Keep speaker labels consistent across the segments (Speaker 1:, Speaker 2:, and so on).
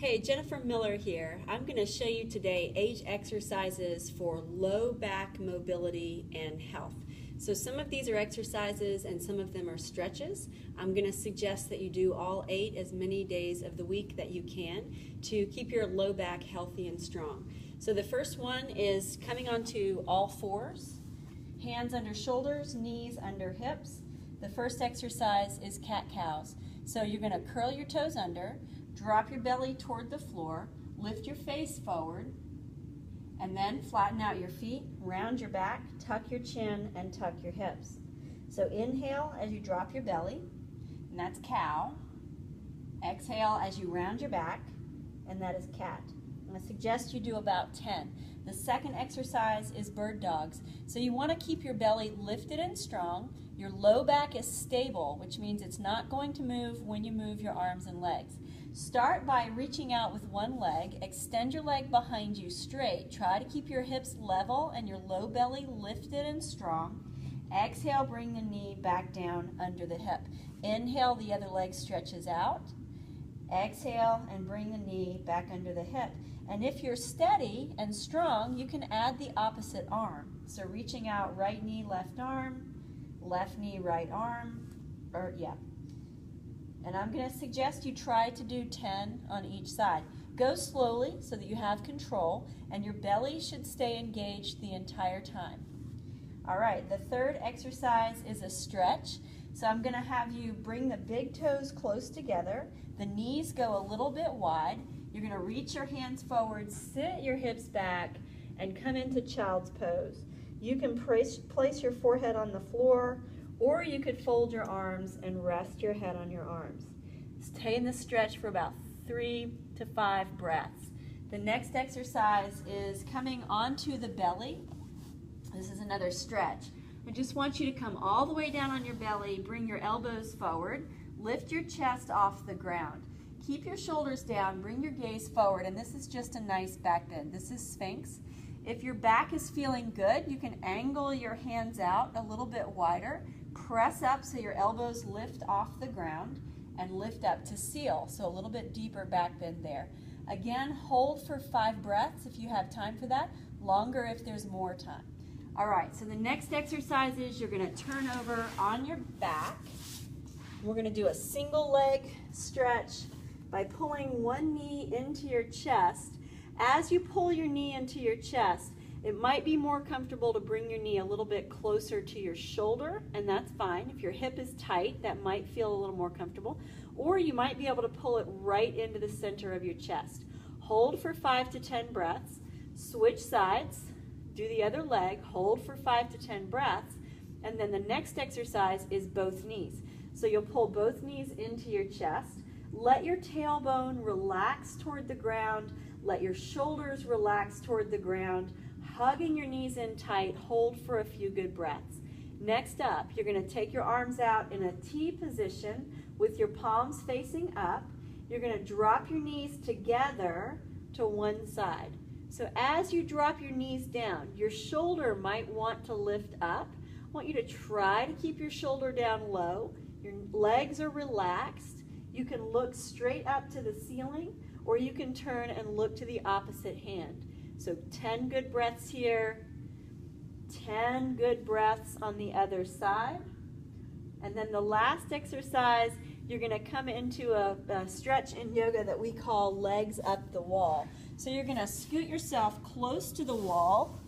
Speaker 1: Hey, Jennifer Miller here. I'm going to show you today 8 exercises for low back mobility and health. So some of these are exercises and some of them are stretches. I'm going to suggest that you do all 8 as many days of the week that you can to keep your low back healthy and strong. So the first one is coming onto all fours, hands under shoulders, knees under hips. The first exercise is cat-cows. So you're going to curl your toes under, drop your belly toward the floor, lift your face forward, and then flatten out your feet, round your back, tuck your chin, and tuck your hips. So inhale as you drop your belly, and that's cow. Exhale as you round your back, and that is cat. I suggest you do about 10. The second exercise is bird dogs. So you want to keep your belly lifted and strong. Your low back is stable, which means it's not going to move when you move your arms and legs. Start by reaching out with one leg. Extend your leg behind you straight. Try to keep your hips level and your low belly lifted and strong. Exhale, bring the knee back down under the hip. Inhale, the other leg stretches out. Exhale and bring the knee back under the hip. And if you're steady and strong, you can add the opposite arm. So reaching out, right knee, left arm, left knee, right arm, And I'm going to suggest you try to do 10 on each side. Go slowly so that you have control, and your belly should stay engaged the entire time. All right, the third exercise is a stretch. So I'm going to have you bring the big toes close together. The knees go a little bit wide. You're going to reach your hands forward, sit your hips back, and come into child's pose. You can place your forehead on the floor, or you could fold your arms and rest your head on your arms. Stay in this stretch for about 3 to 5 breaths. The next exercise is coming onto the belly. This is another stretch. I just want you to come all the way down on your belly, bring your elbows forward, lift your chest off the ground. Keep your shoulders down, bring your gaze forward, and this is just a nice back bend. This is Sphinx. If your back is feeling good, you can angle your hands out a little bit wider, press up so your elbows lift off the ground, and lift up to seal, so a little bit deeper back bend there. Again, hold for 5 breaths if you have time for that, longer if there's more time. All right, so the next exercise is you're going to turn over on your back. We're going to do a single leg stretch by pulling one knee into your chest. As you pull your knee into your chest, it might be more comfortable to bring your knee a little bit closer to your shoulder, and that's fine. If your hip is tight, that might feel a little more comfortable. Or you might be able to pull it right into the center of your chest. Hold for 5 to 10 breaths. Switch sides. Do the other leg. Hold for 5 to 10 breaths. And then the next exercise is both knees. So you'll pull both knees into your chest. Let your tailbone relax toward the ground. Let your shoulders relax toward the ground. Hugging your knees in tight, hold for a few good breaths. Next up, you're going to take your arms out in a T position with your palms facing up. You're going to drop your knees together to one side. So as you drop your knees down, your shoulder might want to lift up. I want you to try to keep your shoulder down low. Your legs are relaxed. You can look straight up to the ceiling, or you can turn and look to the opposite hand. So 10 good breaths here, 10 good breaths on the other side. And then the last exercise, you're going to come into a stretch in yoga that we call legs up the wall. So you're going to scoot yourself close to the wall.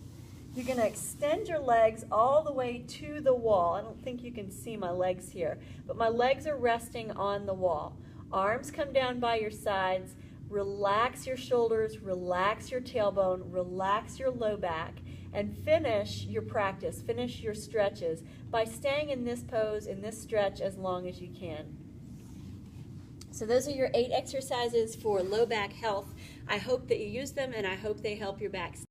Speaker 1: You're going to extend your legs all the way to the wall. I don't think you can see my legs here, but my legs are resting on the wall. Arms come down by your sides. Relax your shoulders, relax your tailbone, relax your low back, and finish your practice, finish your stretches by staying in this pose, in this stretch, as long as you can. So those are your 8 exercises for low back health. I hope that you use them, and I hope they help your back.